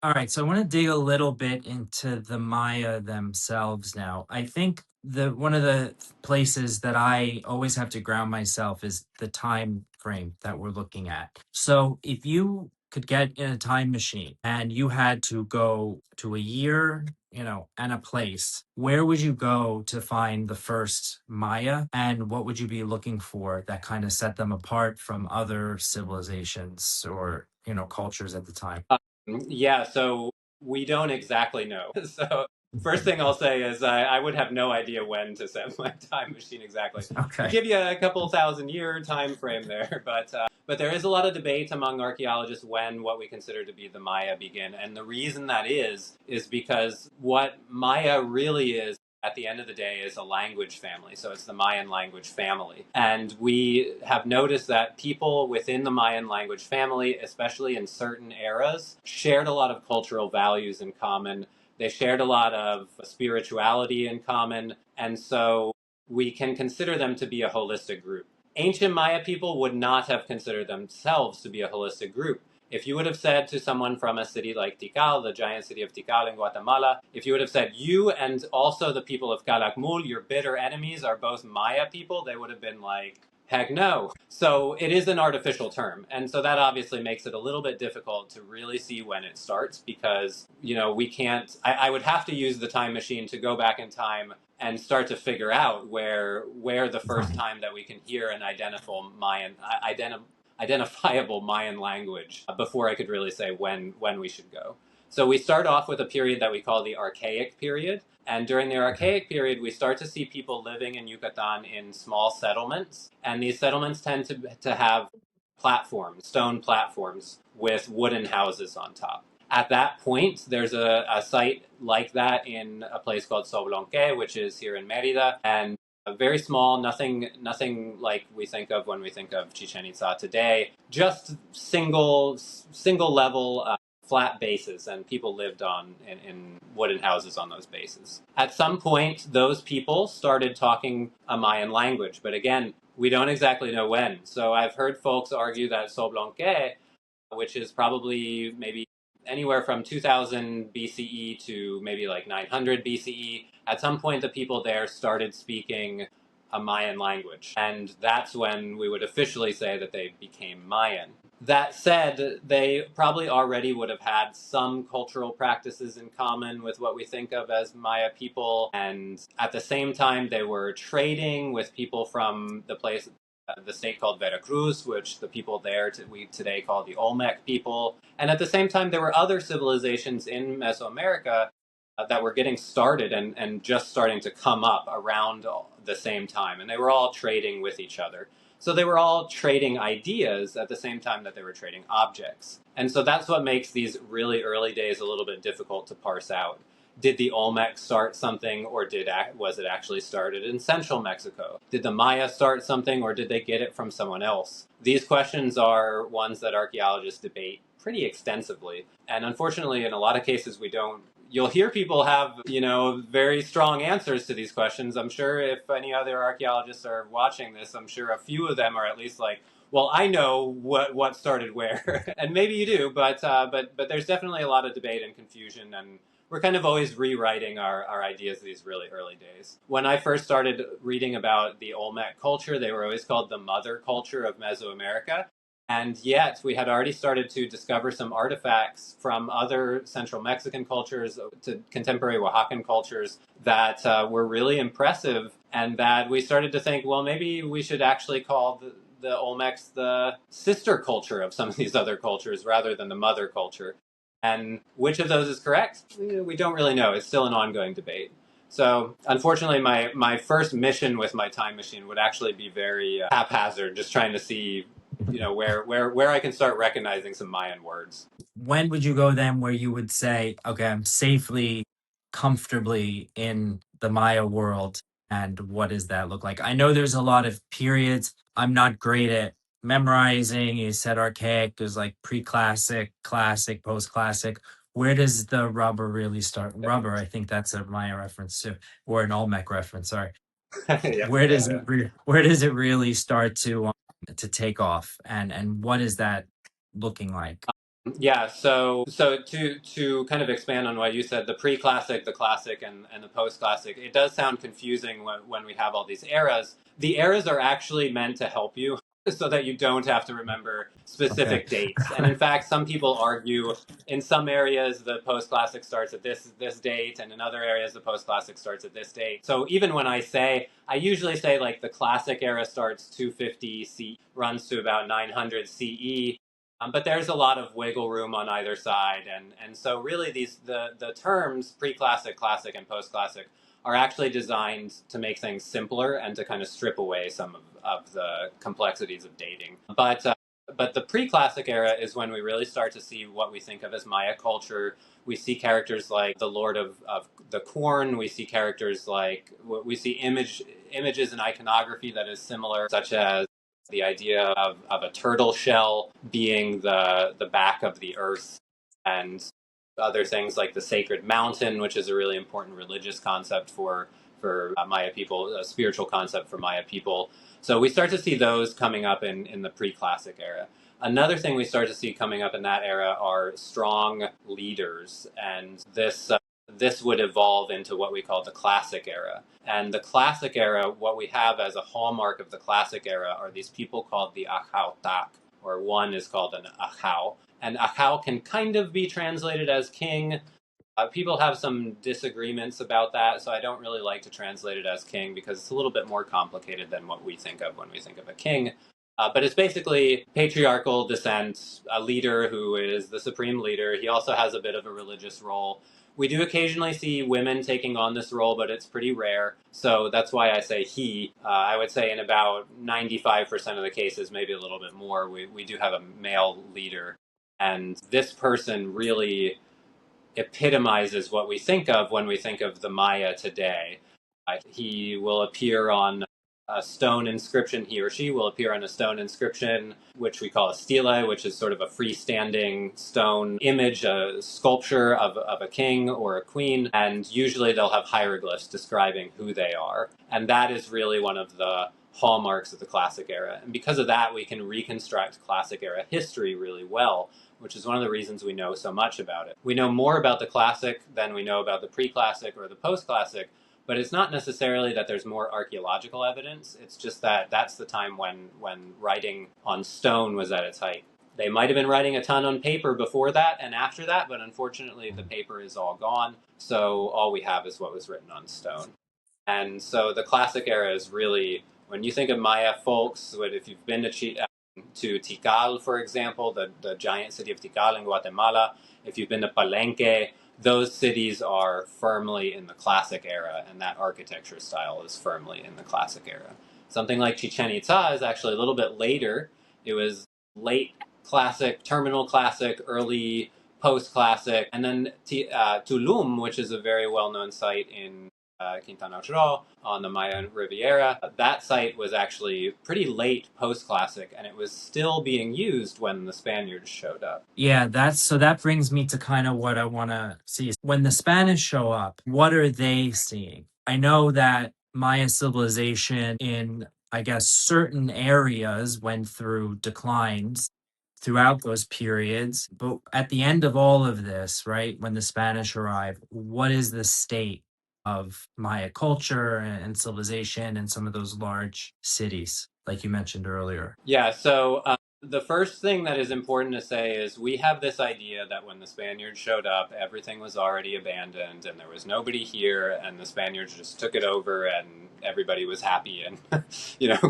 All right, so I want to dig a little bit into the Maya themselves now. I think the one of the places that I always have to ground myself is the time frame that we're looking at. So if you could get in a time machine and you had to go to a year, and a place, where would you go to find the first Maya, and what would you be looking for that kind of set them apart from other civilizations or, cultures at the time? Yeah, so we don't exactly know. So first thing I'll say is I would have no idea when to set my time machine exactly. Could Okay. give you a couple thousand year time frame there, but there is a lot of debate among archaeologists when what we consider to be the Maya begin, and the reason that is because what Maya really is at the end of the day is a language family. So it's the Mayan language family. And we have noticed that people within the Mayan language family, especially in certain eras, shared a lot of cultural values in common. They shared a lot of spirituality in common. And so we can consider them to be a holistic group. Ancient Maya people would not have considered themselves to be a holistic group. If you would have said to someone from a city like Tikal, the giant city of Tikal in Guatemala, if you would have said, you and also the people of Kalakmul, your bitter enemies, are both Maya people, they would have been like, heck no. So it is an artificial term. And so that obviously makes it a little bit difficult to really see when it starts because, we can't, I would have to use the time machine to go back in time and start to figure out where the first Right. time that we can hear an identifiable Mayan language before I could really say when we should go. So we start off with a period that we call the Archaic period. And during the Okay. Archaic period, we start to see people living in Yucatan in small settlements. And these settlements tend to have platforms, stone platforms with wooden houses on top. At that point, there's a site like that in a place called Soblonque, which is here in Merida. And very small, nothing like we think of when we think of Chichen Itza today. Just single level flat bases, and people lived in wooden houses on those bases. At some point, those people started talking a Mayan language, but again, we don't exactly know when. So I've heard folks argue that Soblonque, which is probably maybe anywhere from 2000 BCE to maybe like 900 BCE. At some point, the people there started speaking a Mayan language, and that's when we would officially say that they became Mayan. That said, they probably already would have had some cultural practices in common with what we think of as Maya people, and at the same time, they were trading with people from the state called Veracruz, which the people there we today call the Olmec people. And at the same time, there were other civilizations in Mesoamerica that were getting started and just starting to come up around the same time. And they were all trading with each other. So they were all trading ideas at the same time that they were trading objects. And so that's what makes these really early days a little bit difficult to parse out. Did the Olmec start something, or was it actually started in central Mexico? Did the Maya start something, or did they get it from someone else? These questions are ones that archaeologists debate pretty extensively. And unfortunately, in a lot of cases, we don't. You'll hear people have, very strong answers to these questions. I'm sure if any other archaeologists are watching this, I'm sure a few of them are at least like, well, I know what started where, and maybe you do, but there's definitely a lot of debate and confusion, and we're kind of always rewriting our ideas these really early days. When I first started reading about the Olmec culture, they were always called the mother culture of Mesoamerica. And yet, we had already started to discover some artifacts from other Central Mexican cultures to contemporary Oaxacan cultures that were really impressive, and that we started to think, well, maybe we should actually call the Olmecs the sister culture of some of these other cultures rather than the mother culture. And which of those is correct? We don't really know. It's still an ongoing debate. So, unfortunately, my first mission with my time machine would actually be very haphazard, just trying to see, where I can start recognizing some Mayan words. When would you go then where you would say, okay, I'm safely, comfortably in the Maya world? And what does that look like? I know there's a lot of periods. I'm not great at memorizing. You said archaic, there's like pre-classic, classic, post-classic. Where does the rubber really start? Rubber, I think that's a Maya reference too, or an Olmec reference. Sorry. Yeah, Where does yeah. it where does it really start to take off? And what is that looking like? Yeah, so to kind of expand on what you said, the pre-classic, the classic, and the post-classic, it does sound confusing when we have all these eras. The eras are actually meant to help you so that you don't have to remember Okay. specific dates. And in fact, some people argue in some areas the post-classic starts at this date, and in other areas the post-classic starts at this date. So even when I usually say like the classic era starts 250 C, runs to about 900 CE, but there's a lot of wiggle room on either side, and so really the terms pre-classic, classic, and post-classic are actually designed to make things simpler and to kind of strip away some of the complexities of dating. But the pre-classic era is when we really start to see what we think of as Maya culture. We see characters like the Lord of the Corn. We see characters like we see images and iconography that is similar, such as the idea of a turtle shell being the back of the earth, and other things like the sacred mountain, which is a really important religious concept for Maya people, a spiritual concept for Maya people. So we start to see those coming up in the pre-classic era. Another thing we start to see coming up in that era are strong leaders, and this would evolve into what we call the classic era. And the classic era, what we have as a hallmark of the classic era are these people called the Achautak, or one is called an Achau. And Achau can kind of be translated as king. People have some disagreements about that, so I don't really like to translate it as king because it's a little bit more complicated than what we think of when we think of a king. But it's basically patriarchal descent, a leader who is the supreme leader. He also has a bit of a religious role. We do occasionally see women taking on this role, but it's pretty rare. So that's why I say he. I would say in about 95% of the cases, maybe a little bit more, we do have a male leader. And this person really epitomizes what we think of when we think of the Maya today. He will appear on a stone inscription, he or she will appear on a stone inscription, which we call a stele, which is sort of a freestanding stone image, a sculpture of a king or a queen, and usually they'll have hieroglyphs describing who they are. And that is really one of the hallmarks of the classic era. And because of that, we can reconstruct classic era history really well, which is one of the reasons we know so much about it. We know more about the classic than we know about the pre-classic or the post-classic, but it's not necessarily that there's more archaeological evidence. It's just that that's the time when writing on stone was at its height. They might have been writing a ton on paper before that and after that, but unfortunately the paper is all gone, so all we have is what was written on stone. And so the classic era is really, when you think of Maya folks, if you've been to Tikal, for example, the giant city of Tikal in Guatemala, if you've been to Palenque, those cities are firmly in the classic era, and that architecture style is firmly in the classic era. Something like Chichen Itza is actually a little bit later. It was late classic, terminal classic, early post classic, and then Tulum, which is a very well known site in Quintana Roo on the Mayan Riviera. That site was actually pretty late post-classic, and it was still being used when the Spaniards showed up. Yeah, that's so that brings me to kind of what I want to see. When the Spanish show up, what are they seeing? I know that Maya civilization in, I guess, certain areas went through declines throughout those periods. But at the end of all of this, right, when the Spanish arrive, what is the state of Maya culture and civilization and some of those large cities, like you mentioned earlier? Yeah, so the first thing that is important to say is we have this idea that when the Spaniards showed up, everything was already abandoned and there was nobody here, and the Spaniards just took it over and everybody was happy and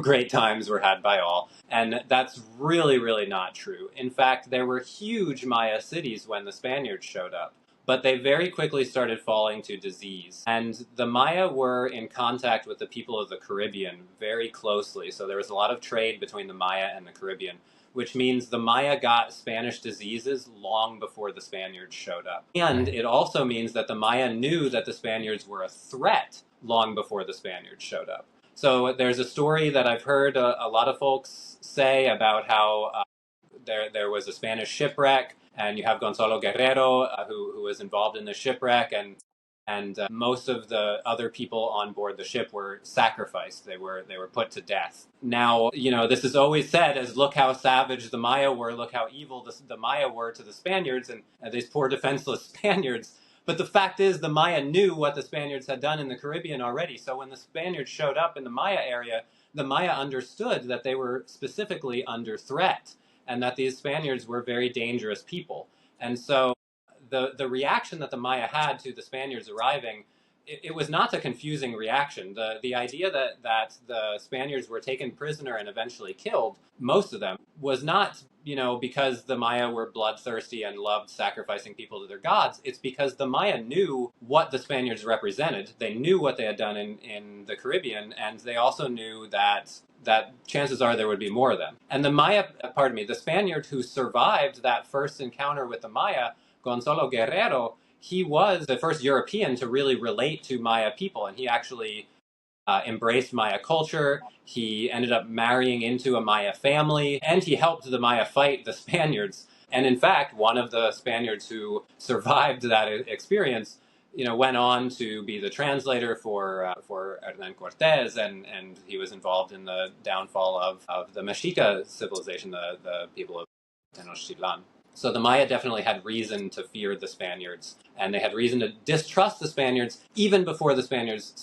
great times were had by all. And that's really, really not true. In fact, there were huge Maya cities when the Spaniards showed up, but they very quickly started falling to disease. And the Maya were in contact with the people of the Caribbean very closely. So there was a lot of trade between the Maya and the Caribbean, which means the Maya got Spanish diseases long before the Spaniards showed up. And it also means that the Maya knew that the Spaniards were a threat long before the Spaniards showed up. So there's a story that I've heard a lot of folks say about how there was a Spanish shipwreck, and you have Gonzalo Guerrero, who was involved in the shipwreck, and and most of the other people on board the ship were sacrificed. They were put to death. Now, this is always said as look how savage the Maya were, look how evil the Maya were to the Spaniards, and these poor defenseless Spaniards. But the fact is, the Maya knew what the Spaniards had done in the Caribbean already. So when the Spaniards showed up in the Maya area, the Maya understood that they were specifically under threat and that these Spaniards were very dangerous people. And so the reaction that the Maya had to the Spaniards arriving, it was not a confusing reaction. The idea that the Spaniards were taken prisoner and eventually killed, most of them, was not because the Maya were bloodthirsty and loved sacrificing people to their gods. It's because the Maya knew what the Spaniards represented. They knew what they had done in the Caribbean, and they also knew that chances are there would be more of them. And the Spaniard who survived that first encounter with the Maya, Gonzalo Guerrero, he was the first European to really relate to Maya people, and he actually embraced Maya culture. He ended up marrying into a Maya family, and he helped the Maya fight the Spaniards. And in fact, one of the Spaniards who survived that experience, went on to be the translator for Hernan Cortés, and he was involved in the downfall of the Mexica civilization, the people of Tenochtitlan. So the Maya definitely had reason to fear the Spaniards, and they had reason to distrust the Spaniards even before the Spaniards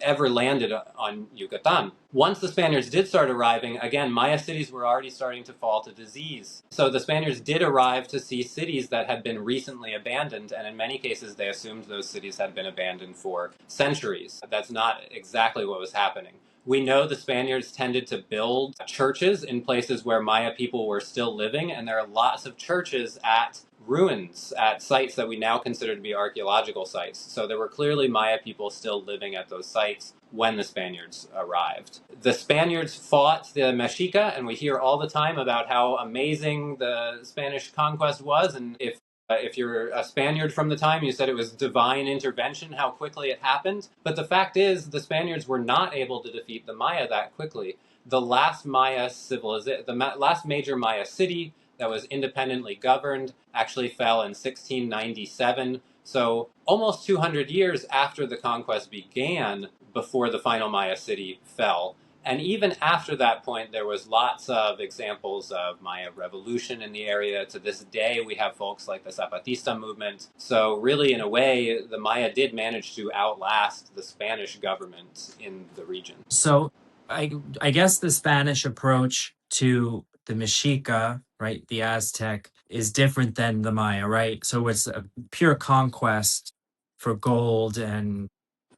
ever landed on Yucatan. Once the Spaniards did start arriving, again, Maya cities were already starting to fall to disease. So the Spaniards did arrive to see cities that had been recently abandoned, and in many cases they assumed those cities had been abandoned for centuries. That's not exactly what was happening. We know the Spaniards tended to build churches in places where Maya people were still living, and there are lots of churches at ruins, at sites that we now consider to be archaeological sites. So there were clearly Maya people still living at those sites when the Spaniards arrived. The Spaniards fought the Mexica, and we hear all the time about how amazing the Spanish conquest was, and if you're a Spaniard from the time, you said it was divine intervention, how quickly it happened. But the fact is, the Spaniards were not able to defeat the Maya that quickly. The last last major Maya city that was independently governed actually fell in 1697. So almost 200 years after the conquest began, before the final Maya city fell. And even after that point, there was lots of examples of Maya revolution in the area. To this day, we have folks like the Zapatista movement. So really, in a way, the Maya did manage to outlast the Spanish government in the region. So I guess the Spanish approach to the Mexica, right, the Aztec, is different than the Maya, right? So it's a pure conquest for gold and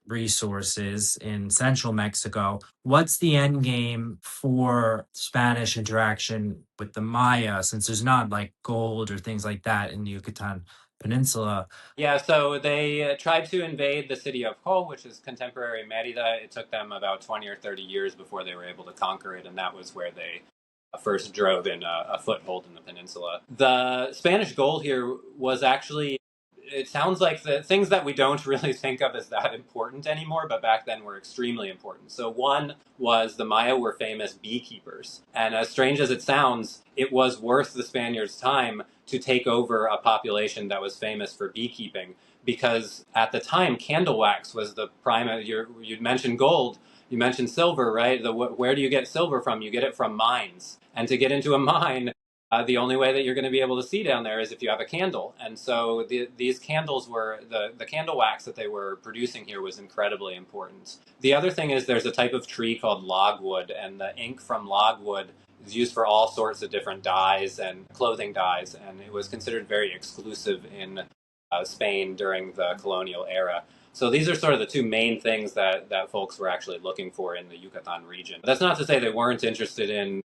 resources in central Mexico. What's the end game for Spanish interaction with the Maya, since there's not like gold or things like that in the Yucatan Peninsula? Yeah, so they tried to invade the city of Ho, which is contemporary Merida. It took them about 20 or 30 years before they were able to conquer it, and that was where they first drove in a foothold in the peninsula. The Spanish gold here was actually, it sounds like the things that we don't really think of as that important anymore, but back then were extremely important. So one was the Maya were famous beekeepers. And as strange as it sounds, it was worth the Spaniards' time to take over a population that was famous for beekeeping, because at the time, candle wax was the prime. You mentioned gold, you mentioned silver, right? Where do you get silver from? You get it from mines. And to get into a mine, the only way that you're going to be able to see down there is if you have a candle. And so these candles were, the candle wax that they were producing here was incredibly important. The other thing is there's a type of tree called logwood, and the ink from logwood is used for all sorts of different dyes and clothing dyes, and it was considered very exclusive in Spain during the colonial era. So these are sort of the two main things that folks were actually looking for in the Yucatan region. That's not to say they weren't interested in,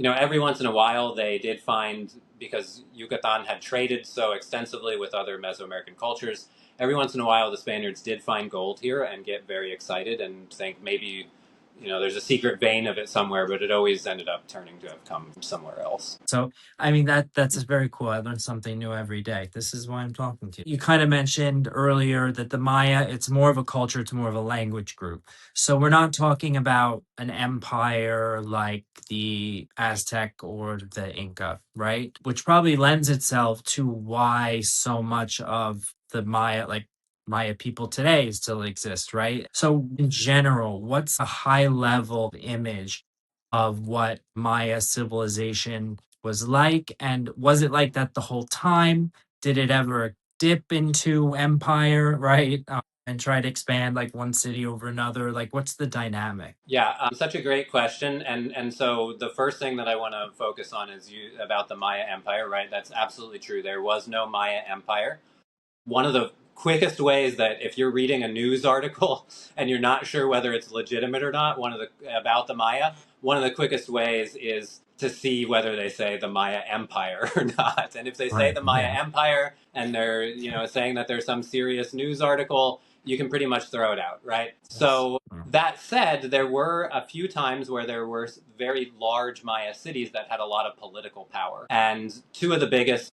every once in a while they did find, because Yucatan had traded so extensively with other Mesoamerican cultures, every once in a while the Spaniards did find gold here and get very excited and think maybe, there's a secret vein of it somewhere, but it always ended up turning to have come from somewhere else. So, I mean, that's very cool. I learn something new every day. This is why I'm talking to you. You kind of mentioned earlier that the Maya, it's more of a culture, it's more of a language group. So we're not talking about an empire like the Aztec or the Inca, right? Which probably lends itself to why so much of the Maya, like Maya people today still exist, right? So, in general, what's a high level image of what Maya civilization was like? And was it like that the whole time? Did it ever dip into empire, right? And try to expand like one city over another? Like, what's the dynamic? Yeah, such a great question, and so the first thing that I want to focus on is about the Maya Empire, right? That's absolutely true. There was no Maya Empire. One of the quickest ways that if you're reading a news article and you're not sure whether it's legitimate or not, about the Maya, one of the quickest ways is to see whether they say the Maya Empire or not. And if they say Right. the Maya Yeah. Empire and they're, saying that there's some serious news article, you can pretty much throw it out, right? Yes. So that said, there were a few times where there were very large Maya cities that had a lot of political power. And two of the biggest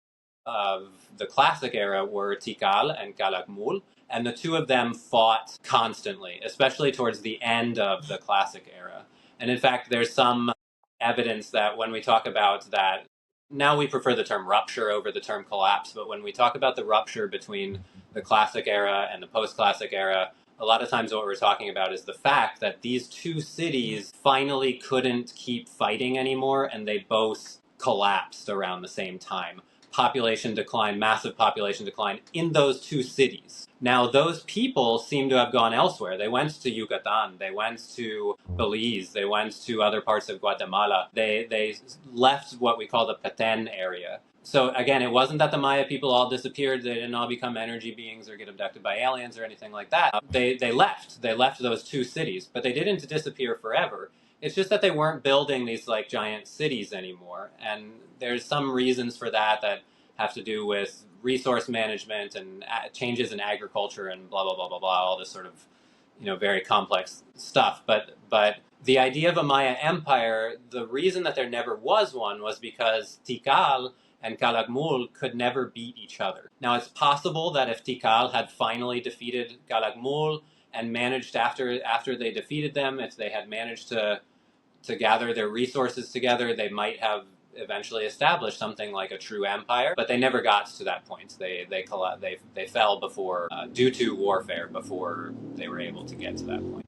of the classic era were Tikal and Kalakmul, and the two of them fought constantly, especially towards the end of the classic era. And in fact, there's some evidence that when we talk about that, now we prefer the term rupture over the term collapse, but when we talk about the rupture between the classic era and the post classic era, a lot of times what we're talking about is the fact that these two cities finally couldn't keep fighting anymore and they both collapsed around the same time. Population decline, massive population decline in those two cities. Now, those people seem to have gone elsewhere. They went to Yucatan, they went to Belize, they went to other parts of Guatemala. They left what we call the Petén area. So again, it wasn't that the Maya people all disappeared. They didn't all become energy beings or get abducted by aliens or anything like that. They left. They left those two cities, but they didn't disappear forever. It's just that they weren't building these like giant cities anymore, and there's some reasons for that that have to do with resource management and changes in agriculture and blah blah blah blah blah, all this sort of very complex stuff. But the idea of a Maya empire, the reason that there never was one was because Tikal and Kalakmul could never beat each other. Now it's possible that if Tikal had finally defeated Kalakmul and managed after they defeated them, if they had managed to gather their resources together, they might have eventually established something like a true empire. But they never got to that point. They fell before due to warfare before they were able to get to that point.